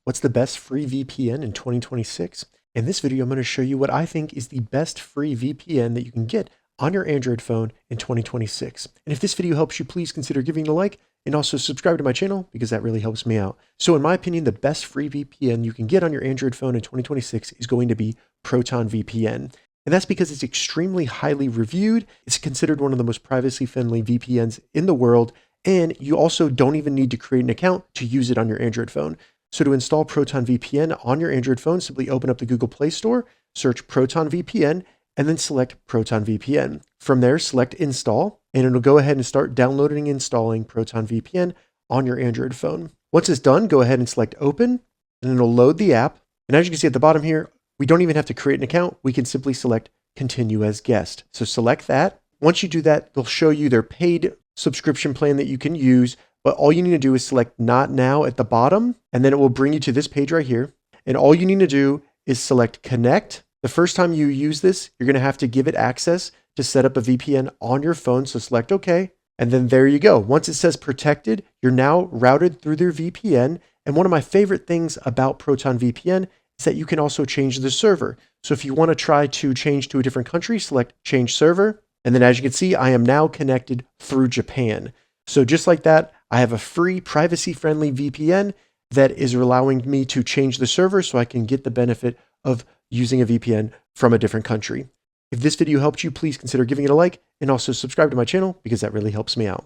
What's the best free VPN in 2026? In this video, I'm going to show you what I think is the best free VPN that you can get on your Android phone in 2026. And if this video helps you, please consider giving it a like and also subscribe to my channel because that really helps me out. So in my opinion, the best free VPN you can get on your Android phone in 2026 is going to be ProtonVPN. And that's because it's extremely highly reviewed. It's considered one of the most privacy-friendly VPNs in the world. And you also don't even need to create an account to use it on your Android phone. So to install ProtonVPN on your Android phone, simply open up the Google Play Store, search ProtonVPN, and then select ProtonVPN. From there, select Install, and it'll go ahead and start downloading and installing ProtonVPN on your Android phone. Once it's done, go ahead and select Open, and it'll load the app. And as you can see at the bottom here, we don't even have to create an account. We can simply select Continue as Guest. So select that. Once you do that, they'll show you their paid subscription plan that you can use. But all you need to do is select Not Now at the bottom, and then it will bring you to this page right here. And all you need to do is select Connect. The first time you use this, you're going to have to give it access to set up a VPN on your phone. So select OK. And then there you go. Once it says protected, you're now routed through their VPN. And one of my favorite things about ProtonVPN is that you can also change the server. So if you want to try to change to a different country, select Change Server. And then as you can see, I am now connected through Japan. So just like that, I have a free privacy-friendly VPN that is allowing me to change the server so I can get the benefit of using a VPN from a different country. If this video helped you, please consider giving it a like and also subscribe to my channel because that really helps me out.